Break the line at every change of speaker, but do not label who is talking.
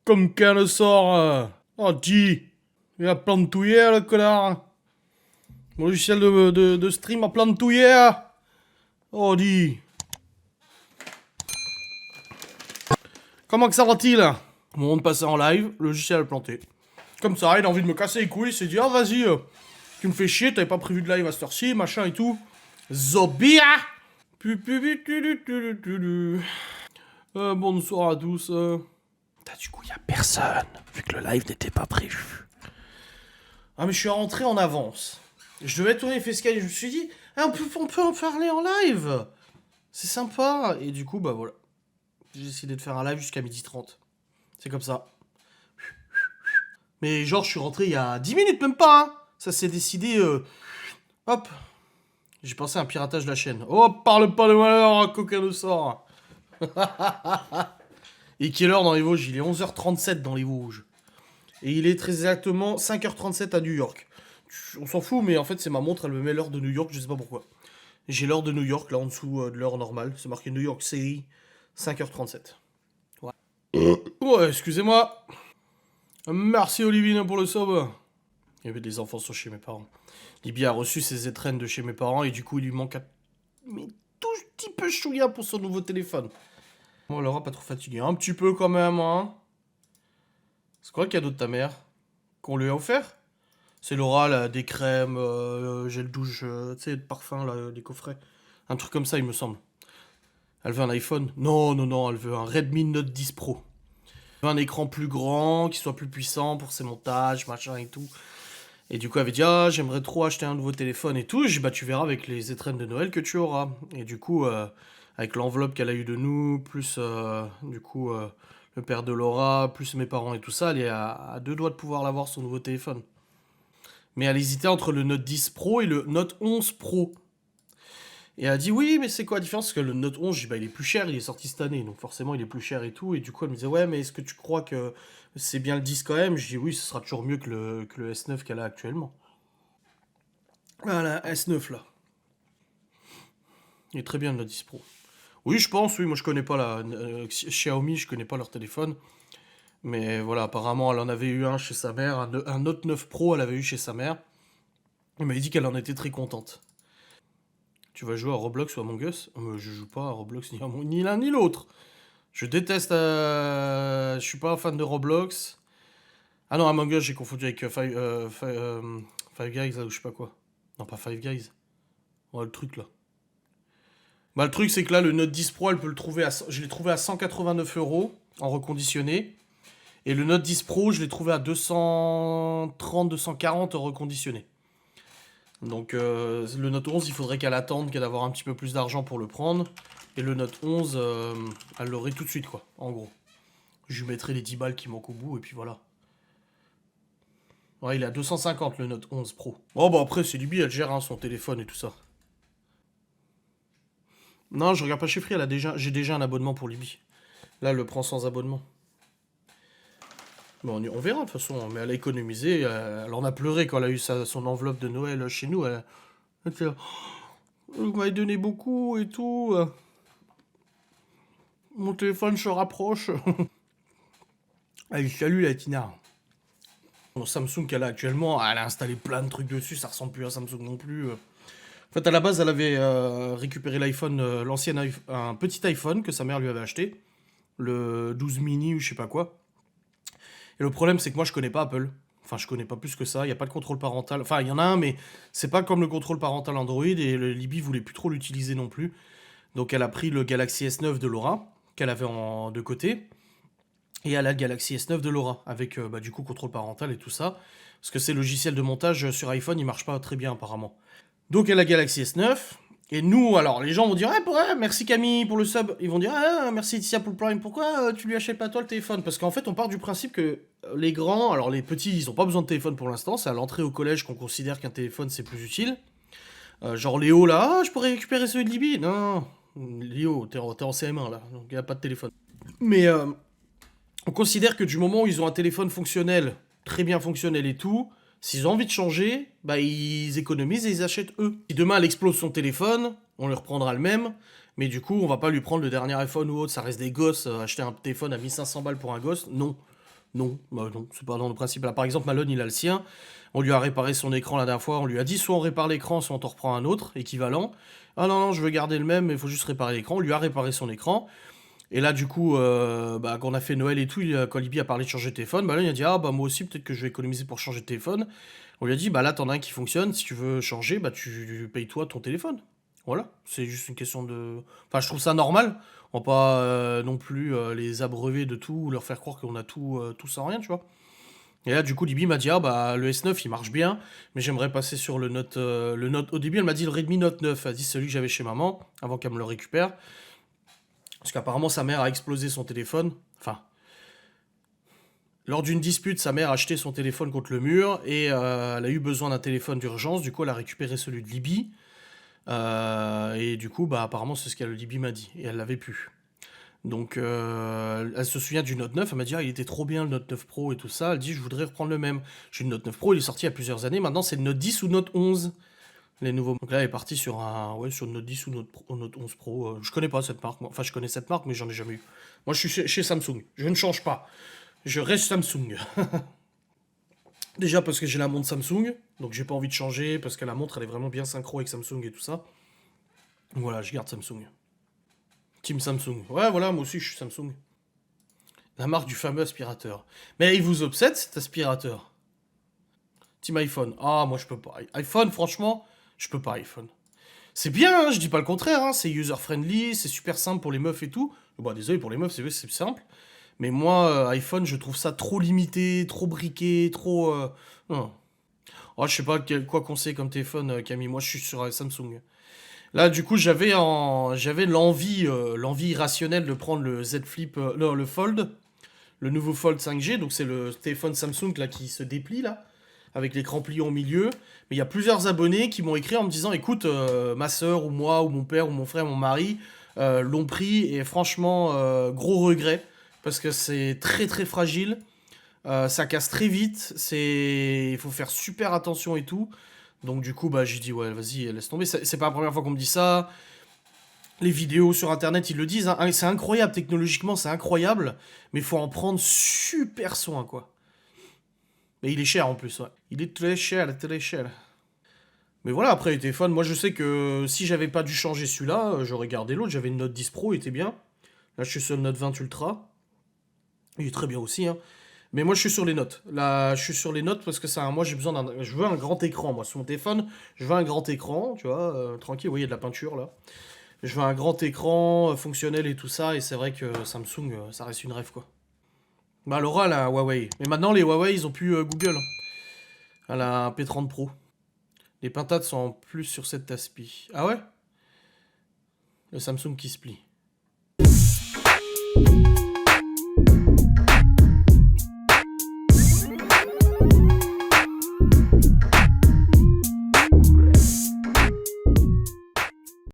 Comme qu'un le sort. Oh, dis. Il a plantouillé, le connard. Mon logiciel de stream a plantouillé. Oh, dis. Comment que ça va-t-il? Au moment de passer en live, le logiciel a planté. Comme ça, il a envie de me casser les couilles. Il s'est dit, oh, vas-y, tu me fais chier, t'avais pas prévu de live à cette heure-ci, machin et tout. Zobia. Bonsoir à tous. Du coup, il y a personne, vu que le live n'était pas prévu. Ah, mais je suis rentré en avance. Je devais tourner Fescal et je me suis dit, ah, on peut en parler en live. C'est sympa. Et du coup, bah voilà. J'ai décidé de faire un live jusqu'à 12h30. C'est comme ça. Mais genre, je suis rentré il y a 10 minutes, même pas, hein. Ça s'est décidé, hop. J'ai pensé à un piratage de la chaîne. Oh, parle pas de malheur, coquin de sort. Et quelle heure dans les Vosges? Il est 11h37 dans les Vosges. Et il est très exactement 5h37 à New York. On s'en fout, mais en fait, c'est ma montre, elle me met l'heure de New York, je sais pas pourquoi. J'ai l'heure de New York, là, en dessous de l'heure normale. C'est marqué New York City, 5h37. Ouais, ouais, excusez-moi. Merci Olivine pour le sub. Il y avait des enfants sur chez mes parents. Libby a reçu ses étrennes de chez mes parents et du coup, il lui manque un mais tout petit peu chouïa pour son nouveau téléphone. Bon, Laura, pas trop fatiguée. Un petit peu quand même, hein. C'est quoi le cadeau de ta mère qu'on lui a offert? C'est Laura, là, des crèmes, gel douche, tu sais, de parfum, là, des coffrets. Un truc comme ça, il me semble. Elle veut un iPhone? Non, non, non, elle veut un Redmi Note 10 Pro. Elle veut un écran plus grand, qui soit plus puissant pour ses montages, machin et tout. Et du coup, elle avait dit, ah, j'aimerais trop acheter un nouveau téléphone et tout. Et j'ai dit, bah, tu verras avec les étrennes de Noël que tu auras. Et du coup, avec l'enveloppe qu'elle a eue de nous, plus, du coup, le père de Laura, plus mes parents et tout ça, elle est à deux doigts de pouvoir l'avoir, son nouveau téléphone. Mais elle hésitait entre le Note 10 Pro et le Note 11 Pro. Et elle a dit, oui, mais c'est quoi la différence? Parce que le Note 11, j'ai dit, bah, il est plus cher, il est sorti cette année, donc forcément, il est plus cher et tout. Et du coup, elle me disait, ouais, mais est-ce que tu crois que c'est bien le 10 quand même? Je dis, oui, ce sera toujours mieux que le S9 qu'elle a actuellement. Voilà, S9 là. Il est très bien le Note 10 Pro. Oui, je pense, oui, moi je connais pas la Xiaomi, je connais pas leur téléphone. Mais voilà, apparemment elle en avait eu un chez sa mère, un Note 9 Pro elle avait eu chez sa mère. Elle m'avait dit qu'elle en était très contente. Tu vas jouer à Roblox ou à Among Us? Je joue pas à Roblox ni l'un ni l'autre. Je déteste. Je suis pas fan de Roblox. Ah non, Among Us j'ai confondu avec Five Guys là ou je sais pas quoi. Non, pas Five Guys. Ouais, le truc là. Bah, le truc, c'est que là, le Note 10 Pro, je l'ai trouvé à 189 € en reconditionné. Et le Note 10 Pro, je l'ai trouvé à 230, 240 en reconditionné. Donc, le Note 11, il faudrait qu'elle attende, qu'elle ait un petit peu plus d'argent pour le prendre. Et le Note 11, elle l'aurait tout de suite, quoi, en gros. Je lui mettrai les 10 balles qui manquent au bout, et puis voilà. Ouais, il est à 250, le Note 11 Pro. Oh, bah après, c'est Libby, elle gère hein, son téléphone et tout ça. Non, je regarde pas chez Free, j'ai déjà un abonnement pour Libby. Là, elle le prend sans abonnement. Bon, on verra de toute façon, mais elle a économisé, elle en a pleuré quand elle a eu son enveloppe de Noël chez nous. Elle fait, vous m'avez donné beaucoup et tout. Mon téléphone se rapproche. Allez, salut la Tina. Mon Samsung qu'elle a actuellement, elle a installé plein de trucs dessus, ça ressemble plus à Samsung non plus. En fait, à la base, elle avait récupéré l'iPhone, un petit iPhone que sa mère lui avait acheté, le 12 mini ou je sais pas quoi. Et le problème, c'est que moi, je connais pas Apple. Enfin, je connais pas plus que ça. Il n'y a pas de contrôle parental. Enfin, il y en a un, mais c'est pas comme le contrôle parental Android. Et le Libby voulait plus trop l'utiliser non plus. Donc, elle a pris le Galaxy S9 de Laura, qu'elle avait de côté. Et elle a le Galaxy S9 de Laura, avec bah, du coup contrôle parental et tout ça. Parce que ces logiciels de montage sur iPhone, ils marchent pas très bien apparemment. Donc, elle a Galaxy S9. Et nous, alors, les gens vont dire, merci Camille pour le sub. Ils vont dire, merci Tia pour le prime. Pourquoi tu lui achètes pas toi le téléphone? Parce qu'en fait, on part du principe que les grands, alors les petits, ils ont pas besoin de téléphone pour l'instant. C'est à l'entrée au collège qu'on considère qu'un téléphone c'est plus utile. Genre Léo là, je pourrais récupérer celui de Libby. Non, Léo, t'es en CM1 là, donc il a pas de téléphone. Mais on considère que du moment où ils ont un téléphone fonctionnel, très bien fonctionnel et tout, s'ils ont envie de changer, bah ils économisent et ils achètent eux. Si demain elle explose son téléphone, on lui reprendra le même, mais du coup on va pas lui prendre le dernier iPhone ou autre, ça reste des gosses, acheter un téléphone à 1500 balles pour un gosse, non. Non, bah non, c'est pas dans le principe. Là, par exemple, Malone, il a le sien. On lui a réparé son écran la dernière fois. On lui a dit soit on répare l'écran, soit on t'en reprend un autre, équivalent. Ah non, non, je veux garder le même, mais il faut juste réparer l'écran. On lui a réparé son écran. Et là, du coup, bah, quand on a fait Noël et tout, quand Libby a parlé de changer de téléphone, Malone il a dit ah bah moi aussi, peut-être que je vais économiser pour changer de téléphone. On lui a dit bah là, t'en as un qui fonctionne. Si tu veux changer, bah tu payes toi ton téléphone. Voilà, c'est juste une question de. Enfin, je trouve ça normal. On va pas non plus les abreuver de tout ou leur faire croire qu'on a tout sans rien, tu vois. Et là, du coup, Libby m'a dit, ah bah le S9 il marche bien, mais j'aimerais passer sur le Note. Au début, elle m'a dit le Redmi Note 9, elle a dit celui que j'avais chez maman, avant qu'elle me le récupère. Parce qu'apparemment, sa mère a explosé son téléphone. Enfin, lors d'une dispute, sa mère a acheté son téléphone contre le mur et elle a eu besoin d'un téléphone d'urgence. Du coup, elle a récupéré celui de Libby. Et du coup, bah apparemment, c'est ce qu'elle Libby m'a dit. Et elle l'avait plus. Donc, elle se souvient du Note 9, elle m'a dit, ah, il était trop bien le Note 9 Pro et tout ça. Elle dit, je voudrais reprendre le même. J'ai le Note 9 Pro, il est sorti il y a plusieurs années. Maintenant, c'est le Note 10 ou Note 11, les nouveaux. Donc là, elle est partie sur sur le Note 10 ou Note 11 Pro. Je connais pas cette marque, moi. Enfin, je connais cette marque, mais j'en ai jamais eu. Moi, je suis chez Samsung. Je ne change pas. Je reste Samsung. Déjà parce que j'ai la montre Samsung, donc j'ai pas envie de changer, parce que la montre, elle est vraiment bien synchro avec Samsung et tout ça. Voilà, je garde Samsung. Team Samsung. Ouais, voilà, moi aussi, je suis Samsung. La marque du fameux aspirateur. Mais il vous obsède cet aspirateur. Team iPhone. Ah, moi je peux pas. iPhone, franchement, je peux pas iPhone. C'est bien, hein, je dis pas le contraire, hein, c'est user-friendly, c'est super simple pour les meufs et tout. Bon, désolé pour les meufs, c'est simple. Mais moi, iPhone, je trouve ça trop limité, trop briqué, trop. Non. Oh, je sais pas quoi conseiller comme téléphone, Camille. Moi, je suis sur Samsung. Là, du coup, j'avais l'envie irrationnelle de prendre le Z Flip, non, le Fold, le nouveau Fold 5G, donc c'est le téléphone Samsung là qui se déplie là, avec l'écran pliant au milieu. Mais il y a plusieurs abonnés qui m'ont écrit en me disant, écoute, ma soeur ou moi ou mon père ou mon frère, mon mari l'ont pris et franchement gros regret parce que c'est très très fragile, ça casse très vite, il faut faire super attention et tout. Donc du coup bah j'ai dit ouais vas-y laisse tomber. C'est pas la première fois qu'on me dit ça. Les vidéos sur internet, ils le disent, hein. C'est incroyable, technologiquement, c'est incroyable, mais il faut en prendre super soin, quoi. Mais il est cher en plus, ouais. Il est très cher, très cher. Mais voilà, après les téléphones, moi je sais que si j'avais pas dû changer celui-là, j'aurais gardé l'autre. J'avais une Note 10 Pro, il était bien. Là, je suis sur le Note 20 Ultra. Il est très bien aussi, hein. Mais moi, je suis sur les notes. Là, je suis sur les notes parce que ça, moi, j'ai besoin je veux un grand écran. Moi, sur mon téléphone, je veux un grand écran, tu vois, tranquille. Vous voyez, il y a de la peinture là. Je veux un grand écran fonctionnel et tout ça, et c'est vrai que Samsung, ça reste une rêve quoi. Bah Laura, elle a un Huawei. Mais maintenant, les Huawei, ils ont plus Google, hein. Elle a un P30 Pro. Les pentates sont en plus sur cette aspi. Ah ouais? Le Samsung qui se plie.